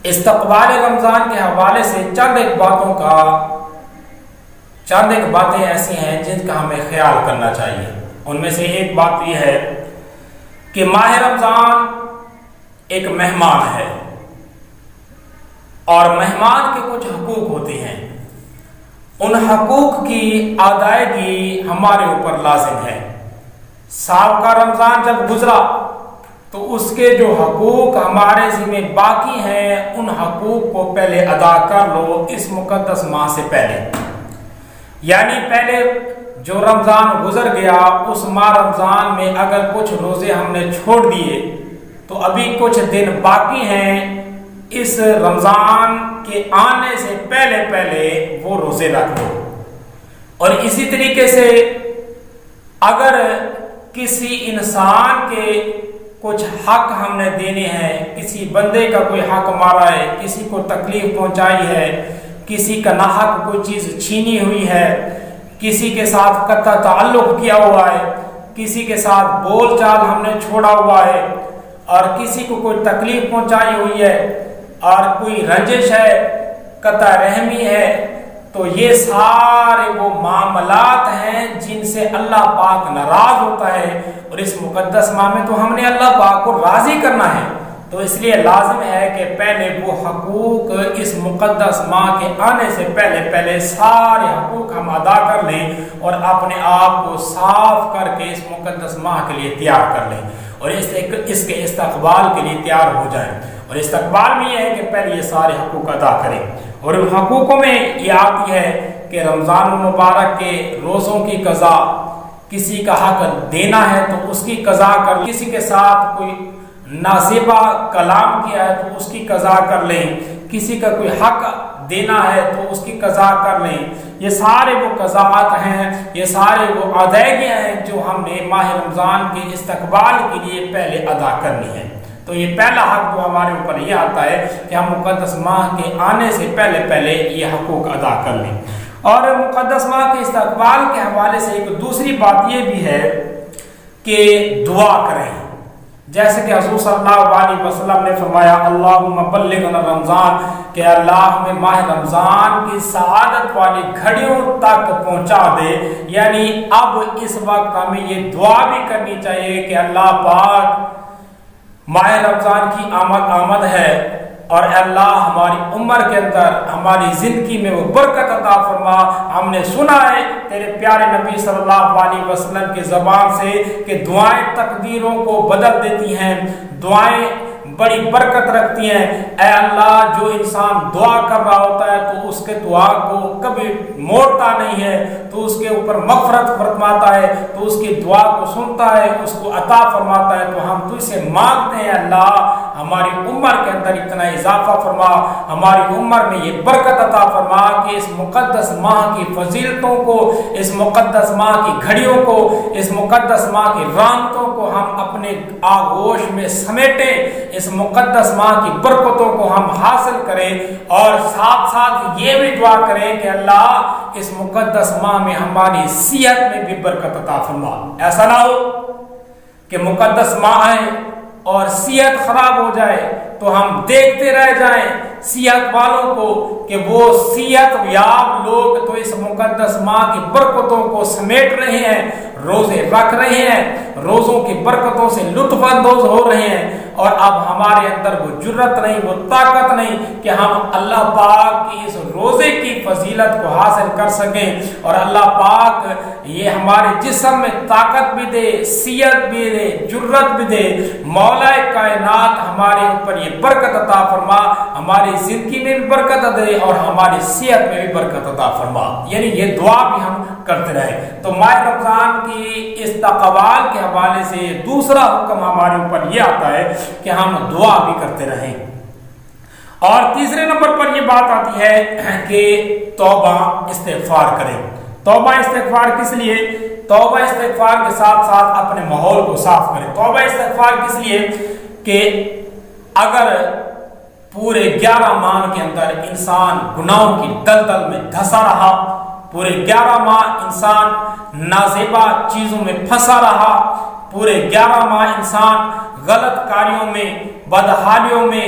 استقبال رمضان کے حوالے سے چند ایک باتیں ایسی ہیں جن کا ہمیں خیال کرنا چاہیے۔ ان میں سے ایک بات یہ ہے کہ ماہ رمضان ایک مہمان ہے اور مہمان کے کچھ حقوق ہوتے ہیں، ان حقوق کی ادائیگی ہمارے اوپر لازم ہے۔ سابقہ رمضان جب گزرا تو اس کے جو حقوق ہمارے ذمہ باقی ہیں ان حقوق کو پہلے ادا کر لو اس مقدس ماہ سے پہلے، یعنی پہلے جو رمضان گزر گیا اس ماہ رمضان میں اگر کچھ روزے ہم نے چھوڑ دیے تو ابھی کچھ دن باقی ہیں، اس رمضان کے آنے سے پہلے وہ روزے رکھ لو۔ اور اسی طریقے سے اگر کسی انسان کے کچھ حق ہم نے دینے ہیں، کسی بندے کا کوئی حق مارا ہے، کسی کو تکلیف پہنچائی ہے، کسی کا ناحق کوئی چیز چھینی ہوئی ہے، کسی کے ساتھ قطع تعلق کیا ہوا ہے، کسی کے ساتھ بول چال ہم نے چھوڑا ہوا ہے، اور کسی کو کوئی تکلیف پہنچائی ہوئی ہے اور کوئی رنجش ہے، قطع رحمی ہے، تو یہ سارے وہ معاملات ہیں جن سے اللہ پاک ناراض ہوتا ہے، اور اس مقدس ماہ میں تو ہم نے اللہ پاک کو راضی کرنا ہے، تو اس لیے لازم ہے کہ پہلے وہ حقوق اس مقدس ماہ کے آنے سے پہلے سارے حقوق ہم ادا کر لیں اور اپنے آپ کو صاف کر کے اس مقدس ماہ کے لیے تیار کر لیں اور اس کے استقبال کے لیے تیار ہو جائیں۔ اور استقبال میں یہ ہے کہ پہلے یہ سارے حقوق ادا کریں، اور ان حقوقوں میں یہ آتی ہے کہ رمضان المبارک کے روزوں کی قضا، کسی کا حق دینا ہے تو اس کی قضا کر، کسی کے ساتھ کوئی نازیبا کلام کیا ہے تو اس کی قضا کر لیں، کسی کا کوئی حق دینا ہے تو اس کی قضا کر لیں۔ یہ سارے وہ قضاءات ہیں، یہ سارے وہ ادائیگیاں ہیں جو ہم نے ماہ رمضان کے استقبال کے لیے پہلے ادا کرنی ہے۔ تو یہ پہلا حق جو ہمارے اوپر یہ آتا ہے کہ ہم مقدس ماہ کے آنے سے پہلے یہ حقوق ادا کر لیں۔ اور مقدس ماہ کے استقبال کے حوالے سے ایک دوسری بات یہ بھی ہے کہ دعا کریں، جیسے کہ حضور صلی اللہ علیہ وسلم نے فرمایا اللہم بلغنا رمضان، کہ اللہ ہمیں ماہ رمضان کی سعادت والی گھڑیوں تک پہنچا دے، یعنی اب اس وقت ہمیں یہ دعا بھی کرنی چاہیے کہ اللہ پاک ماہ رمضان کی آمد ہے، اور اے اللہ ہماری عمر کے اندر ہماری زندگی میں وہ برکت عطا فرما۔ ہم نے سنا ہے تیرے پیارے نبی صلی اللہ علیہ وسلم کی زبان سے کہ دعائیں تقدیروں کو بدل دیتی ہیں، دعائیں بڑی برکت رکھتی ہیں۔ اے اللہ جو انسان دعا کر رہا ہوتا ہے تو اس کے دعا کو کبھی موڑتا نہیں ہے، تو اس کے اوپر مغفرت فرماتا ہے، تو اس کی دعا کو سنتا ہے، اس کو عطا فرماتا ہے۔ تو ہم تجھ سے مانگتے ہیں اللہ ہماری عمر کے اندر اتنا اضافہ فرما، ہماری عمر میں یہ برکت عطا فرما کہ اس مقدس ماہ کی فضیلتوں کو، اس مقدس ماہ کی گھڑیوں کو، اس مقدس ماہ کی رحمتوں کو ہم اپنے آغوش میں سمیٹیں، اس مقدس ماہ کی برکتوں کو ہم حاصل کریں، اور ساتھ ساتھ یہ بھی دعا کریں کہ اللہ اس مقدس ماہ میں ہماری صحت میں بھی برکت عطا فرما۔ ایسا نہ ہو کہ مقدس ماہ ہے اور صحت خراب ہو جائے تو ہم دیکھتے رہ جائیں صحت والوں کو کہ وہ صحت یاب لوگ تو اس مقدس ماہ کی برکتوں کو سمیٹ رہے ہیں، روزے رکھ رہے ہیں، روزوں کی برکتوں سے لطف اندوز ہو رہے ہیں، اور اب ہمارے اندر وہ جرت نہیں، وہ طاقت نہیں کہ ہم اللہ پاک کی اس روزے کی فضیلت کو حاصل کر سکیں، اور اللہ پاک یہ ہمارے جسم میں طاقت بھی دے، صحت بھی دے، جرت بھی دے۔ مولا کائنات ہمارے اوپر یہ برکت عطا فرما، ہماری زندگی میں بھی برکت دے اور ہماری صحت میں بھی برکت عطا فرما، یعنی یہ دعا بھی ہم کرتے رہے۔ تو ماہ رمضان کی استقبال کے حوالے سے دوسرا حکم ہمارے اوپر یہ آتا ہے کہ ہم دعا بھی کرتے رہیں۔ اور تیسرے نمبر پر یہ بات آتی ہے کہ توبہ استغفار کریں۔ توبہ استغفار کس لیے؟ توبہ استغفار کے ساتھ ساتھ اپنے ماحول کو صاف کریں۔ توبہ استغفار کس لیے کہ اگر پورے 11 ماہ کے اندر انسان گناہوں کی دلدل میں دھسا رہا، پورے 11 ماہ انسان نازیبا چیزوں میں پھنسا رہا، پورے 11 ماہ انسان غلط کاریوں میں، بدحالیوں میں،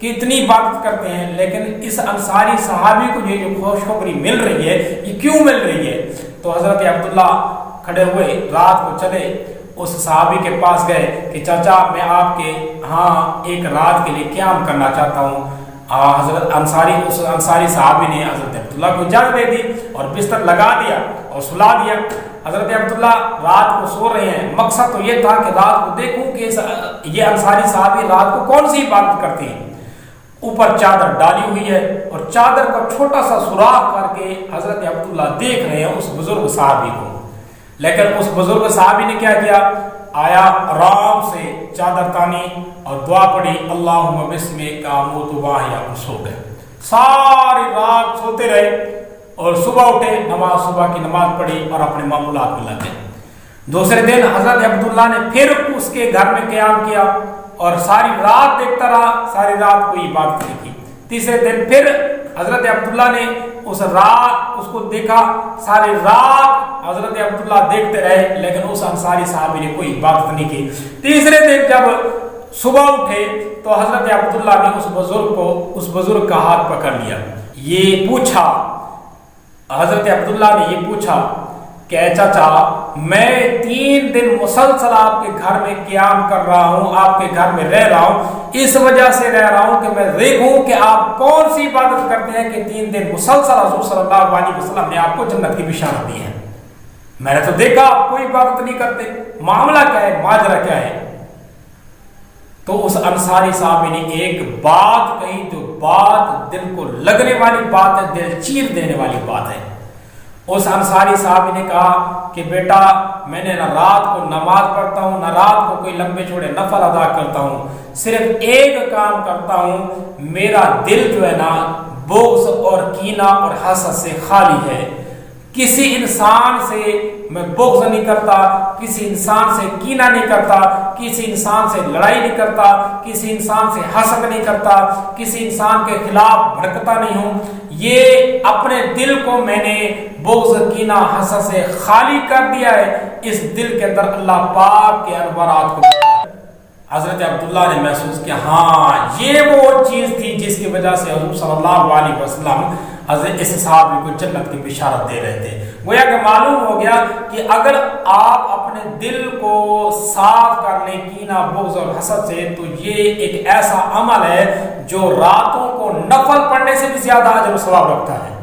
کتنی عبادت کرتے ہیں، لیکن اس انصاری صحابی کو یہ جو خوشخبری مل رہی ہے یہ کیوں مل رہی ہے؟ تو حضرت عبداللہ کھڑے ہوئے، رات کو چلے، اس صحابی کے پاس گئے کہ چاچا میں آپ کے ہاں ایک رات کے لیے قیام کرنا چاہتا ہوں۔ حضرت انصاری صحابی نے حضرت عبداللہ کو اجازت دے دی اور بستر لگا دیا اور سلا دیا۔ حضرت عبداللہ رات کو سو رہے ہیں، مقصد تو یہ تھا کہ رات کو دیکھوں کہ یہ انصاری صحابی رات کو کون سی عبادت کرتے ہیں۔ اوپر چادر ڈالی ہوئی ہے اور چادر کا چھوٹا سا سوراخ کر کے حضرت عبداللہ دیکھ رہے ہیں اس بزرگ صحابی کو، لیکن اس بزرگ صحابی نے کیا کیا؟ آیا، آرام سے چادر تانی اور دعا پڑھی، اللہم بسمک اموت و احیا، اور سو گئے۔ ساری رات سوتے رہے اور صبح اٹھے، صبح کی نماز پڑھی اور اپنے معمولات میں لگ گئے۔ دوسرے دن حضرت عبداللہ نے پھر اس کے گھر میں قیام کیا اور ساری رات دیکھتا رہا، ساری رات کوئی عبادت نہیں کی۔ تیسرے دن پھر حضرت عبداللہ نے اس کو دیکھا، ساری رات حضرت عبداللہ دیکھتے رہے، لیکن اس انصاری صحابی نے کوئی عبادت نہیں کی۔ تیسرے دن جب صبح اٹھے تو حضرت عبداللہ نے اس بزرگ کا ہاتھ پکڑ لیا، یہ پوچھا، حضرت عبداللہ نے یہ پوچھا کہ اے چاچا، میں 3 دن مسلسل آپ کے گھر میں قیام کر رہا ہوں، آپ کے گھر میں رہ رہا ہوں، اس وجہ سے رہ رہا ہوں کہ میں دیکھوں کہ آپ کون سی عبادت کرتے ہیں کہ 3 دن مسلسل حضور صلی اللہ علیہ وسلم نے آپ کو جنت کی بشارت دی ہے۔ میں نے تو دیکھا آپ کوئی عبادت نہیں کرتے، معاملہ کیا ہے، ماجرا کیا ہے؟ تو اس انصاری صاحب نے ایک بات کہی جو بات دل کو لگنے والی بات ہے، دل چیر دینے والی بات ہے۔ اس انصاری صاحب نے کہا کہ بیٹا، میں نے نہ رات کو نماز پڑھتا ہوں، نہ رات کو کوئی لمبے چھوڑے نفل ادا کرتا ہوں، صرف ایک کام کرتا ہوں، میرا دل جو ہے نا بغض اور کینہ اور حسد سے خالی ہے۔ کسی انسان سے میں بغض نہیں کرتا، کسی انسان سے کینہ نہیں کرتا، کسی انسان سے لڑائی نہیں کرتا، کسی انسان سے حسد نہیں کرتا، کسی انسان کے خلاف بھڑکتا نہیں ہوں۔ یہ اپنے دل کو میں نے بغض کینہ حسد سے خالی کر دیا ہے، اس دل کے اندر اللہ پاک کے انوارات کو۔ حضرت عبداللہ نے محسوس کیا ہاں یہ وہ چیز تھی جس کی وجہ سے حضور صلی اللہ علیہ وسلم حضرت اس صحابی کو جنت کی بشارت دے رہے تھے۔ گویا کہ معلوم ہو گیا کہ اگر آپ اپنے دل کو صاف کر لیں کینہ بغض اور حسد سے، تو یہ ایک ایسا عمل ہے جو راتوں کو نفل پڑھنے سے بھی زیادہ اجر و ثواب رکھتا ہے،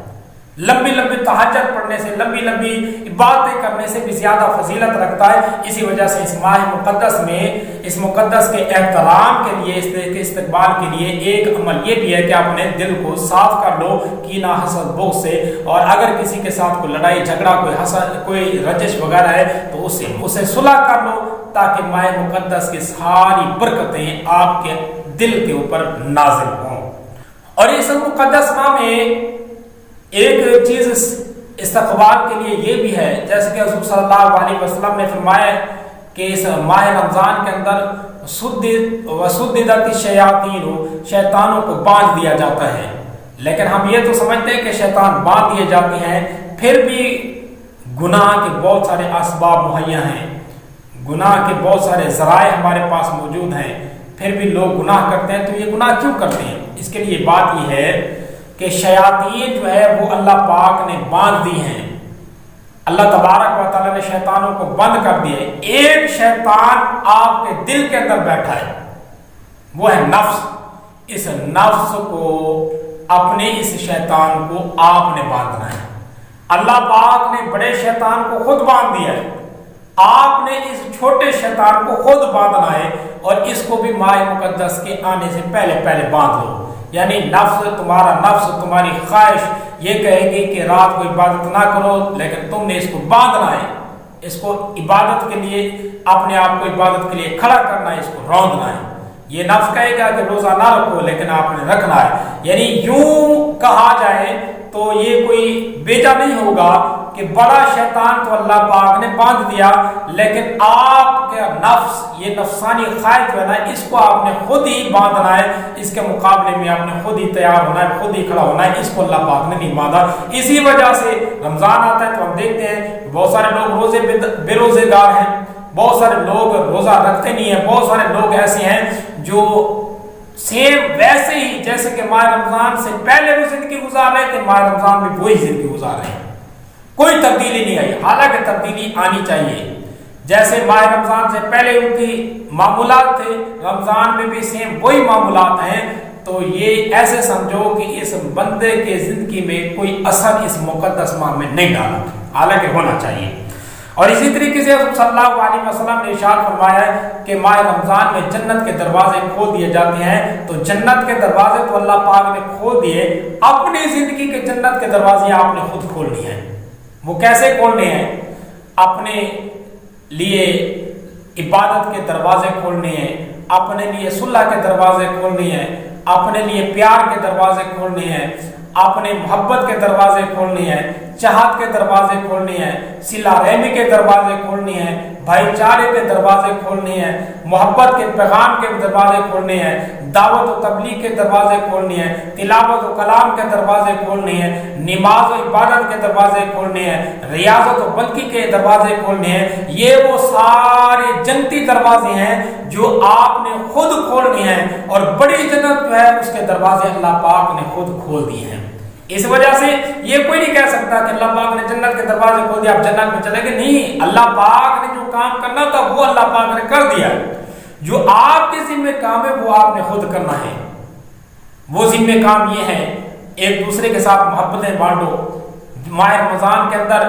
لمبی لمبی تہجد پڑھنے سے، لمبی لمبی عبادتیں کرنے سے بھی زیادہ فضیلت رکھتا ہے۔ اسی وجہ سے اس ماہ مقدس میں، اس مقدس کے احترام کے لیے، اس کے استقبال کے لیے ایک عمل یہ بھی ہے کہ اپنے دل کو صاف کر لو کینہ حسد بغض سے، اور اگر کسی کے ساتھ کوئی لڑائی جھگڑا، کوئی حسد، کوئی رنجش وغیرہ ہے تو اسے صلح کر لو، تاکہ ماہ مقدس کی ساری برکتیں آپ کے دل کے اوپر نازل ہوں۔ اور اس مقدس ماہ میں ایک چیز استقبال کے لیے یہ بھی ہے، جیسے کہ حضور صلی اللہ علیہ وسلم نے فرمایا کہ اس ماہ رمضان کے اندر سددت الشیاطین، شیطانوں کو باندھ دیا جاتا ہے، لیکن ہم یہ تو سمجھتے ہیں کہ شیطان باندھ دیے جاتے ہیں، پھر بھی گناہ کے بہت سارے اسباب مہیا ہیں، گناہ کے بہت سارے ذرائع ہمارے پاس موجود ہیں، پھر بھی لوگ گناہ کرتے ہیں۔ تو یہ گناہ کیوں کرتے ہیں؟ اس کے لیے بات یہ ہے کہ شیاطین جو ہے وہ اللہ پاک نے باندھ دی ہیں، اللہ تبارک و تعالیٰ نے شیطانوں کو بند کر دیا ہے۔ ایک شیطان آپ کے دل کے اندر بیٹھا ہے، وہ ہے نفس۔ اس نفس کو، اپنے اس شیطان کو آپ نے باندھنا ہے۔ اللہ پاک نے بڑے شیطان کو خود باندھ دیا ہے، آپ نے اس چھوٹے شیطان کو خود باندھنا ہے، اور اس کو بھی ماہ مقدس کے آنے سے پہلے باندھ لو۔ یعنی تمہارا نفس، تمہاری خواہش یہ کہے گی کہ رات کو عبادت نہ کرو، لیکن تم نے اس کو باندھنا ہے، اس کو عبادت کے لیے، اپنے آپ کو عبادت کے لیے کھڑا کرنا ہے، اس کو روندنا ہے۔ یہ نفس کہے گا کہ روزہ نہ رکھو، لیکن آپ نے رکھنا ہے۔ یعنی یوں کہا جائے تو یہ کوئی بیجا نہیں ہوگا کہ بڑا شیطان تو اللہ پاک نے باندھ دیا، لیکن آپ کا نفس، یہ نفسانی خواہش جو ہے نا، اس کو آپ نے خود ہی باندھنا ہے، اس کے مقابلے میں آپ نے خود ہی تیار ہونا ہے، خود ہی کھڑا ہونا ہے، اس کو اللہ پاک نے نہیں باندھا۔ اسی وجہ سے رمضان آتا ہے تو ہم دیکھتے ہیں بہت سارے لوگ بے روزے دار ہیں، بہت سارے لوگ روزہ رکھتے نہیں ہیں، بہت سارے لوگ ایسے ہیں جو سیم ویسے ہی جیسے کہ ماہ رمضان سے پہلے وہ زندگی گزار رہے تھے، ماہ رمضان میں وہی زندگی گزار رہے ہیں، کوئی تبدیلی نہیں آئی، حالانکہ تبدیلی آنی چاہیے۔ جیسے ماہ رمضان سے پہلے ان کی معمولات تھے، رمضان میں بھی سیم وہی معمولات ہیں، تو یہ ایسے سمجھو کہ اس بندے کے زندگی میں کوئی اثر اس مقدس ماہ میں نہیں ڈالا، حالانکہ ہونا چاہیے۔ اور اسی طریقے سے حضور صلی اللہ علیہ وسلم نے ارشاد فرمایا ہے کہ ماہ رمضان میں جنت کے دروازے کھول دیے جاتے ہیں، تو جنت کے دروازے تو اللہ پاک نے کھول دیے، اپنی زندگی کے جنت کے دروازے آپ نے خود کھولنے ہیں۔ وہ کیسے کھولنے ہیں؟ اپنے لیے عبادت کے دروازے کھولنے ہیں، اپنے لیے صلح کے دروازے کھولنے ہیں، اپنے لیے پیار کے دروازے کھولنے ہیں، اپنے محبت کے دروازے کھولنے ہیں، چاہت کے دروازے کھولنے ہیں، صلہ رحمی کے دروازے کھولنے ہیں، بھائی چارے کے دروازے کھولنے ہیں، محبت کے پیغام کے دروازے کھولنے ہیں، دعوت و تبلیغ کے دروازے کھولنے ہیں، تلاوت و کلام کے دروازے کھولنے ہیں، نماز و عبادت کے دروازے کھولنے ہیں، ریاضت و بلکی کے دروازے کھولنے ہیں۔ یہ وہ سارے جنتی دروازے ہیں جو آپ نے خود کھولنے ہیں، اور بڑی جنت جو ہے اس کے دروازے اللہ پاک نے خود کھول دیے ہیں۔ اس وجہ سے یہ کوئی نہیں کہہ سکتا کہ اللہ پاک نے جنت کے دروازے کھول دیا آپ جنت میں چلے گئے، نہیں، اللہ پاک نے جو کام کرنا تھا وہ اللہ پاک نے کر دیا، جو آپ کے ذمہ کام ہے وہ آپ نے خود کرنا ہے۔ وہ ذمہ کام یہ ہے ایک دوسرے کے ساتھ محبتیں بانٹو، ماہ رمضان کے اندر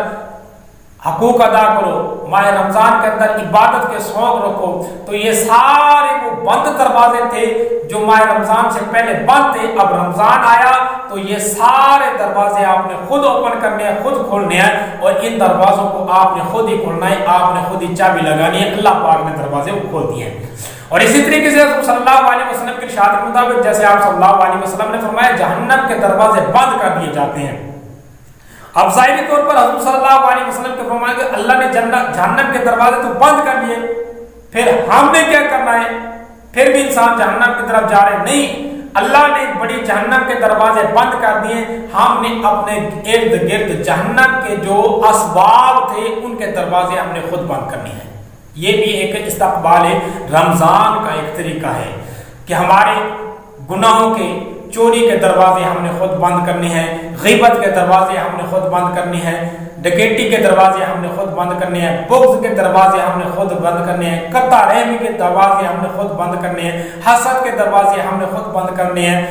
حقوق ادا کرو، ماہ رمضان کے اندر عبادت کے شوق رکھو۔ تو یہ سارے وہ بند دروازے تھے جو ماہ رمضان سے پہلے بند تھے، اب رمضان آیا تو یہ سارے دروازے آپ نے خود اوپن کرنے ہیں، خود کھولنے ہیں، اور ان دروازوں کو آپ نے خود ہی کھولنا ہے، آپ نے خود ہی چابی لگانی ہے۔ اللہ پاک نے دروازے کو کھول دیے ہیں۔ اور اسی طریقے سے صلی اللہ علیہ وسلم کی ارشاد کے مطابق جیسے آپ صلی اللہ علیہ وسلم نے فرمایا جہنم کے دروازے بند کر دیے جاتے ہیں۔ اب ظاہری طور پر حضور صلی اللہ علیہ وسلم کے فرمایا کہ اللہ نے جہنم کے دروازے تو بند کر دیے، پھر ہم نے کیا کرنا ہے؟ پھر بھی انسان جہنم کی طرف جا رہے نہیں، اللہ نے بڑی جہنم کے دروازے بند کر دیے، ہم نے اپنے ارد گرد جہنم کے جو اسباب تھے ان کے دروازے ہم نے خود بند کرنے ہیں۔ یہ بھی ایک استقبال رمضان کا ایک طریقہ ہے کہ ہمارے گناہوں کے چوری کے دروازے ہم نے خود بند کرنے ہیں، غیبت کے دروازے ہم نے خود بند کرنے ہیں، ڈکیٹی کے دروازے ہم نے خود بند کرنے ہیں، بغض کے دروازے ہم نے خود بند کرنے ہیں، قطع رحمی کے دروازے ہم نے خود بند کرنے ہیں، حسد کے دروازے ہم نے خود بند کرنے ہیں،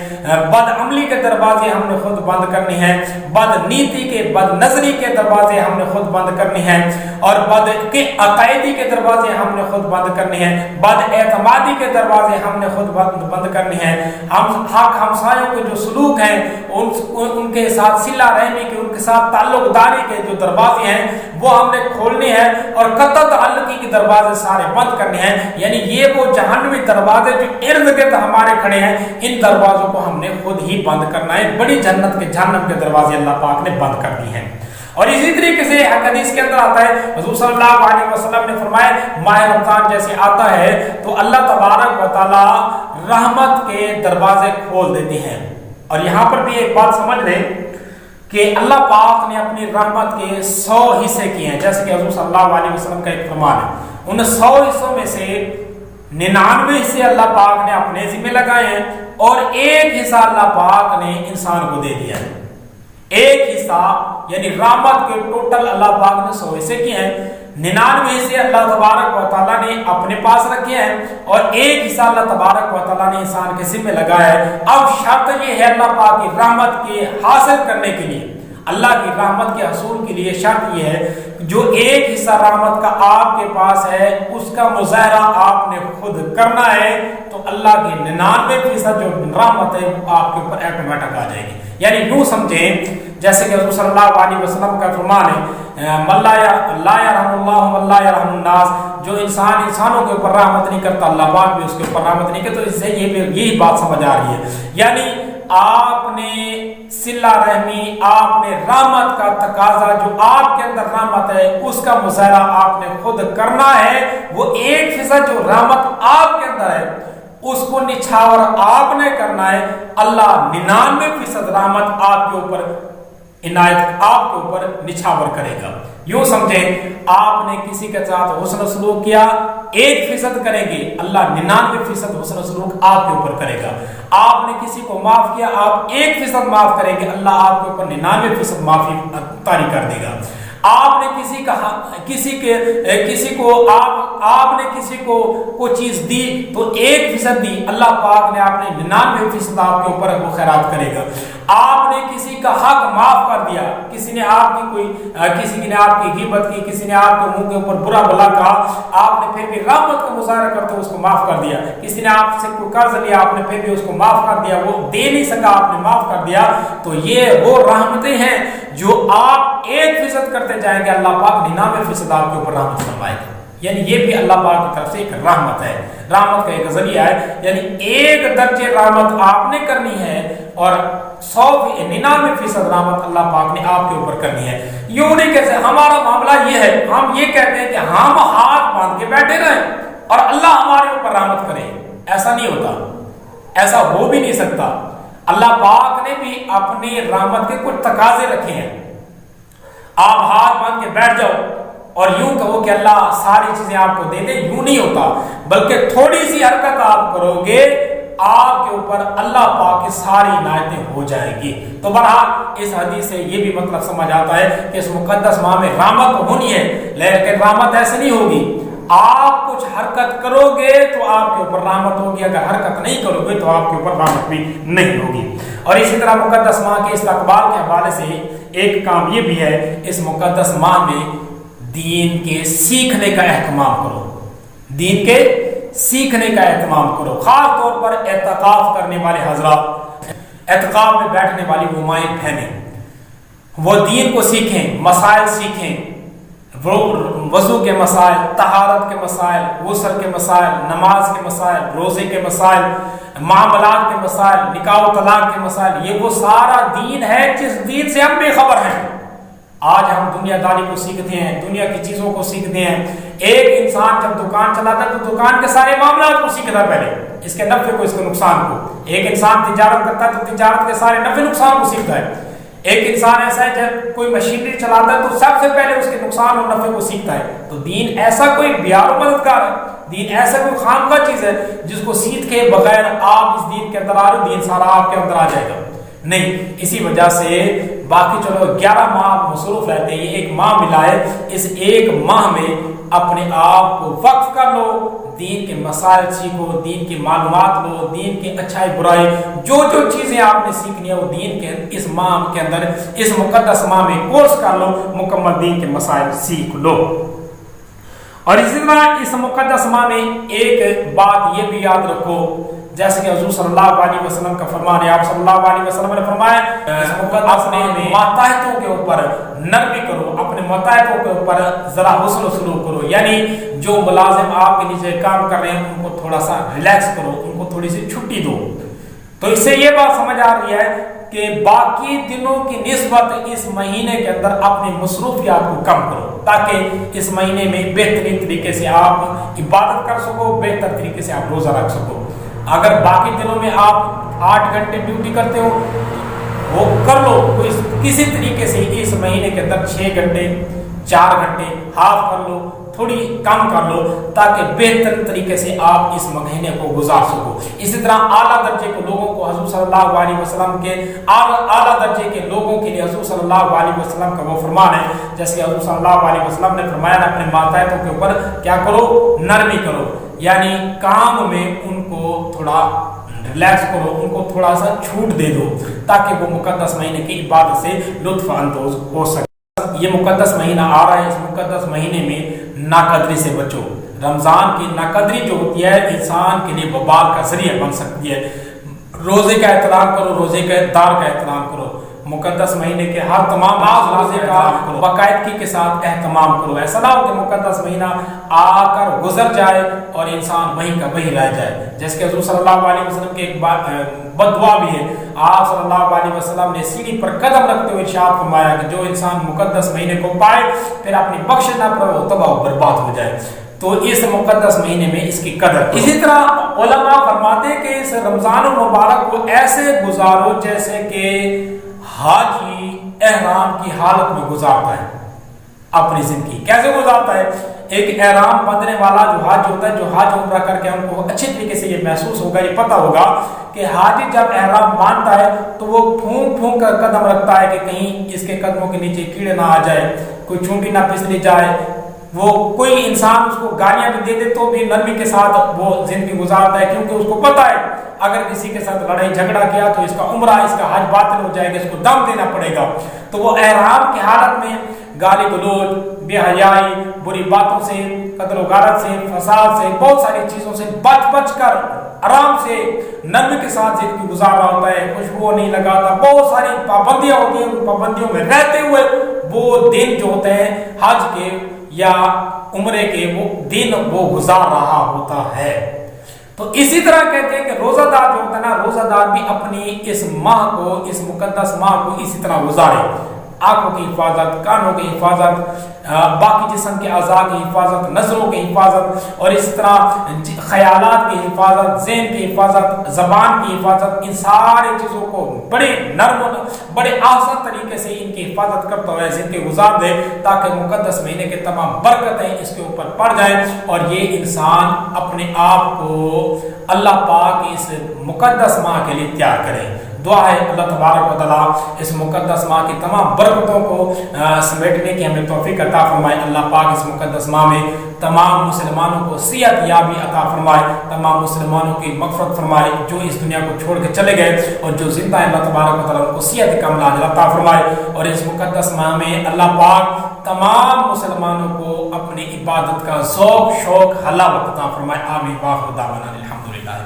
بد عملی کے دروازے ہم نے خود بند کرنے ہیں، بد نیتی کے بد نظری کے دروازے ہم نے خود بند کرنے ہیں، اور بد کے عقائدی کے دروازے ہم نے خود بند کرنے ہیں، بد اعتمادی کے دروازے ہم نے خود بند کرنے ہیں، ہم حق ہمسایوں کے جو سلوک ہیں ان کے ساتھ صلہ رحمی کے، ان کے ساتھ تعلق داری کے جو دروازے ہیں وہ ہم نے کھولنے ہیں، اور قطع تعلقی کے دروازے سارے بند کرنے ہیں۔ یعنی یہ وہ جہنمی دروازے جو ارد گرد ہمارے کھڑے ہیں ان دروازوں کو ہم نے خود ہی بند کرنا ہے۔ بڑی جنت کے جہنم کے دروازے اللہ پاک نے بند کر دیے ہیں۔ اور اسی طریقے سے حدیث کے اندر آتا ہے حضور صلی اللہ علیہ وسلم نے فرمایا ماہ رمضان جیسے آتا ہے تو اللہ تبارک و تعالی رحمت کے دروازے کھول دیتے ہیں۔ اور یہاں پر بھی ایک بات سمجھ لیں کہ اللہ پاک نے اپنی رحمت کے 100 حصے کیے ہیں، جیسے کہ حضور صلی اللہ علیہ وسلم کا ایک فرمان ہے، ان 100 حصوں میں سے 99 حصے اللہ پاک نے اپنے ذمہ لگائے ہیں، اور ایک حصہ اللہ پاک نے انسان کو دے دیا ہے۔ ایک حصہ یعنی رحمت کے ٹوٹل اللہ پاک نے 100 حصے کیے ہیں، 99 حصے اللہ تبارک و تعالیٰ نے اپنے پاس رکھے ہیں، اور ایک حصہ اللہ تبارک و تعالیٰ نے انسان کے ذمہ لگایا ہے۔ اب شرط یہ ہے اللہ پاک کی رحمت کے حاصل کرنے کے لیے، اللہ کی رحمت کے حصول کے لیے شرط یہ ہے جو ایک حصہ رحمت کا آپ کے پاس ہے اس کا مظاہرہ آپ نے خود کرنا ہے، تو اللہ کی 99% جو رحمت ہے وہ آپ کے اوپر آٹومیٹک آ جائے گی۔ یعنی یوں سمجھیں جیسے کہ حضور صلی اللہ علیہ وسلم کا فرمان ہے من لا یرحم اللہ من لا یرحم الناس، جو انسان انسانوں کے اوپر رحمت نہیں کرتا اللہ پاک بھی اس کے اوپر رحمت نہیں کرتا۔ تو اس سے یہی بات سمجھ آ رہی ہے، یعنی آپ نے صلہ رحمی، آپ نے رحمت کا تقاضا جو آپ کے اندر رحمت ہے اس کا مظاہرہ آپ نے خود کرنا ہے۔ وہ 1% جو رحمت آپ کے اندر ہے اس کو نچھاور آپ نے کرنا ہے، اللہ 99% رحمت آپ کے اوپر عنایت آپ کے اوپر نچھاور کرے گا۔ یوں سمجھیں آپ نے کسی کے ساتھ حسن سلوک کیا 1% کریں گے، اللہ 99% حسن سلوک آپ کے اوپر کرے گا۔ آپ نے کسی کو معاف کیا، آپ 1% معاف کریں گے، اللہ آپ کے اوپر 99% معافی طاری کر دے گا۔ آپ نے کسی کو چیز دی تو 1% دی، اللہ پاک نے آپ نے 99% آپ کے اوپر وہ خیرات کرے گا۔ آپ نے کسی کا حق معاف کر دیا، کسی نے آپ کی غیبت کی، کسی نے آپ کے منہ کے اوپر برا بھلا کہا، آپ نے پھر بھی رحمت کا مظاہرہ کرتے ہوئے اس کو معاف کر دیا۔ کسی نے آپ سے کوئی قرض لیا، آپ نے پھر بھی اس کو معاف کر دیا، وہ دے نہیں سکا، آپ نے معاف کر دیا، تو یہ وہ رحمتیں ہیں جو آپ 1% کرتے جائیں گے، اللہ پاک 99% آپ کے اوپر رحمت فرمائے گا۔ یعنی یہ بھی اللہ پاک کی طرف سے ایک رحمت ہے، رحمت کا ایک ذریعہ ہے۔ یعنی 1 درجے رحمت آپ نے کرنی ہے اور 99% رحمت اللہ پاک نے آپ کے اوپر کرنی ہے۔ یوں نہیں کہتے ہمارا معاملہ یہ ہے، ہم یہ کہتے ہیں کہ ہم ہاتھ باندھ کے بیٹھے رہیں اور اللہ ہمارے اوپر رحمت کرے، ایسا نہیں ہوتا، ایسا ہو بھی نہیں سکتا۔ اللہ پاک نے بھی اپنی رحمت کے کچھ تقاضے رکھے ہیں۔ آپ ہاتھ باندھ کے بیٹھ جاؤ اور یوں کہو کہ اللہ ساری چیزیں آپ کو دے دے، یوں نہیں ہوتا، بلکہ تھوڑی سی حرکت آپ کرو گے، آپ کے اوپر اللہ پاک کی ساری عنایتیں ہو جائیں گی۔ تو بہرحال اس حدیث سے یہ بھی مطلب سمجھ آتا ہے کہ اس مقدس ماہ میں رحمت ہونی ہے، لیکن رحمت ایسے نہیں ہوگی، آپ کچھ حرکت کرو گے تو آپ کے اوپر رحمت ہوگی، اگر حرکت نہیں کرو گے تو آپ کے اوپر رحمت بھی نہیں ہوگی۔ اور اسی طرح مقدس ماہ کے استقبال کے حوالے سے ایک کام یہ بھی ہے، اس مقدس ماہ میں دین کے سیکھنے کا اہتمام کرو، دین کے سیکھنے کا اہتمام کرو، خاص طور پر اعتکاف کرنے والے حضرات، اعتکاف میں بیٹھنے والی وہ مائیں بہنیں، وہ دین کو سیکھیں، مسائل سیکھیں، وضو کے مسائل، طہارت کے مسائل، غسل کے مسائل، نماز کے مسائل، روزے کے مسائل، معاملات کے مسائل، نکاح و طلاق کے مسائل، یہ وہ سارا دین ہے جس دین سے ہم بے خبر ہیں۔ آج ہم دنیا داری کو سیکھتے ہیں، دنیا کی چیزوں کو سیکھتے ہیں۔ ایک انسان جب دکان چلاتا ہے تو دکان کے سارے معاملات کو سیکھتا ہے، پہلے اس کے نفع کو، اس کے نقصان کو۔ ایک انسان تجارت کرتا ہے تو تجارت کے سارے نفع نقصان کو سیکھتا ہے۔ ایک انسان ایسا ہے جب کوئی مشینری چلاتا ہے تو سب سے پہلے اس کے نقصان اور نفع کو سیکھتا ہے۔ تو دین ایسا کوئی بیار و مددگار ہے، دین ایسا کوئی خامخواہ چیز ہے جس کو سیکھے بغیر آپ اس دین کے اندر آ رہے، دین سارا آپ کے اندر آ جائے گا نہیں۔ اسی وجہ سے باقی چلو 11 ماہ مصروف رہتے ہیں، یہ ایک ماہ ملا ہے، اس ایک ماہ میں اپنے آپ کو وقف کر لو، دین کے مسائل سیکھو، دین کی معلومات لو، دین کی اچھائی برائی جو چیزیں آپ نے سیکھنی ہے وہ دین کے اس ماہ کے اندر، اس مقدس ماہ میں کورس کر لو، مکمل دین کے مسائل سیکھ لو۔ اور اسی طرح اس مقدس ماہ میں ایک بات یہ بھی یاد رکھو، جیسے کہ حضور صلی اللہ علیہ وسلم کا فرمان ہے، آپ صلی اللہ علیہ وسلم نے فرمایا اپنے ماتحتوں کے اوپر نرمی کرو، اپنے ماتحتوں کے اوپر ذرا حسن و سلوک کرو، یعنی جو ملازم آپ کے نیچے کام کر رہے ہیں ان کو تھوڑا سا ریلیکس کرو، ان کو تھوڑی سی چھٹی دو۔ تو اس سے یہ بات سمجھ آ رہی ہے کہ باقی دنوں کی نسبت اس مہینے کے اندر اپنی مصروفیات کو کم کرو، تاکہ اس مہینے میں بہترین طریقے سے آپ عبادت کر سکو، بہتر طریقے سے آپ روزہ رکھ سکو۔ اگر باقی دنوں میں آپ 8 گھنٹے ڈیوٹی کرتے ہو وہ کر لو، کسی طریقے سے اس مہینے کے اندر 6 گھنٹے 4 گھنٹے ہاف کر لو، تھوڑی کم کر لو، تاکہ بہتر طریقے سے آپ اس مہینے کو گزار سکو۔ اسی طرح اعلیٰ درجے کے لوگوں کو حضور صلی اللہ علیہ وسلم کے اعلیٰ درجے کے لوگوں کے لیے حضور صلی اللہ علیہ وسلم کا وہ فرمان ہے، جیسے حضور صلی اللہ علیہ وسلم نے فرمایا اپنے ماتحتوں کے اوپر کیا کرو، نرمی کرو، یعنی کام میں ان کو تھوڑا ریلیکس کرو، ان کو تھوڑا سا چھوٹ دے دو، تاکہ وہ مقدس مہینے کی عبادت سے لطف اندوز ہو سکے۔ یہ مقدس مہینہ آ رہا ہے، اس مقدس مہینے میں ناقدری سے بچو۔ رمضان کی ناقدری جو ہوتی ہے انسان کے لیے وبال کا ذریعہ بن سکتی ہے۔ روزے کا احترام کرو، روزے کے دار کا احترام کرو، مقدس مہینے کے ہر تمام روزے کا باقاعدگی کے ساتھ اہتمام کرو۔ ایسا نہ ہو کہ مقدس مہینہ آ کر گزر جائے اور انسان وہیں کا وہیں رہ جائے، جیسے کہ حضور صلی اللہ علیہ وسلم کی ایک بد دعا بھی ہے۔ آپ صلی اللہ علیہ وسلم نے سیڑھی پر قدم رکھتے ہوئے ارشاد فرمایا کہ جو انسان مقدس مہینے کو پائے پھر اپنی بخشش نہ پائے وہ تباہ و برباد ہو جائے۔ تو اس مقدس مہینے میں اس کی قدر۔ اسی طرح علماء فرماتے ہیں کہ اس رمضان المبارک کو ایسے گزارو جیسے کہ حاجی احرام کی حالت میں گزارتا ہے اپنی زندگی. کیسے گزارتا ہے؟ ایک احرام باندھنے والا جو حاج ہوتا ہے, جو حاج عمرہ کر کے ہم کو اچھے طریقے سے یہ محسوس ہوگا, یہ پتہ ہوگا کہ حاجی جب احرام باندھتا ہے تو وہ پھونک پھونک کر قدم رکھتا ہے کہ کہیں اس کے قدموں کے نیچے کیڑے نہ آ جائے, کوئی چونٹی نہ پھسلی جائے. وہ کوئی انسان اس کو گالیاں بھی دے دے تو بھی نرمی کے ساتھ وہ زندگی گزارتا ہے, کیونکہ اس کو پتہ ہے اگر کسی کے ساتھ لڑائی جھگڑا کیا تو اس کا عمرہ, اس کا حج باطل ہو جائے گا, اس کو دم دینا پڑے گا. تو وہ احرام کی حالت میں گالی گلوچ, بے حیائی, بری باتوں سے, قتل و غارت سے, فساد سے, بہت ساری چیزوں سے بچ بچ کر آرام سے نرمی کے ساتھ زندگی گزار رہا ہوتا ہے. خوشبو نہیں لگاتا, بہت ساری پابندیاں ہوتی ہیں, ان پابندیوں میں رہتے ہوئے وہ دن جو ہوتے ہیں حج کے یا عمرے کے, وہ دن وہ گزار رہا ہوتا ہے. تو اسی طرح کہتے ہیں کہ روزہ دار جو ہوتا ہے نا, روزہ دار بھی اپنی اس ماہ کو, اس مقدس ماہ کو اسی طرح گزارے. آنکھوں کی حفاظت, کانوں کی حفاظت, باقی جسم کے اعضاء کی حفاظت, نظروں کی حفاظت, اور اس طرح خیالات کی حفاظت, ذہن کی حفاظت, زبان کی حفاظت, ان ساری چیزوں کو بڑے نرم, بڑے آسان طریقے سے ان کی حفاظت کرتا ہوا زندگی گزار دے, تاکہ مقدس مہینے کے تمام برکتیں اس کے اوپر پڑ جائیں اور یہ انسان اپنے آپ کو اللہ پاک کی اس مقدس ماہ کے لیے تیار کرے. دعا ہے اللہ تبارک و تعالیٰ اس مقدس ماہ کی تمام برکتوں کو سمیٹنے کی ہمیں توفیق عطا فرمائے. اللہ پاک اس مقدس ماہ میں تمام مسلمانوں کو صحت یابی عطا فرمائے, تمام مسلمانوں کی مغفرت فرمائے جو اس دنیا کو چھوڑ کے چلے گئے, اور جو زندہ ہیں اللہ تبارک و تعالیٰ ان کو صحت کاملہ عطا فرمائے. اور اس مقدس ماہ میں اللہ پاک تمام مسلمانوں کو اپنی عبادت کا ذوق شوق حلاوت عطا فرمائے. آمین. واخر دعوانا الحمدللہ.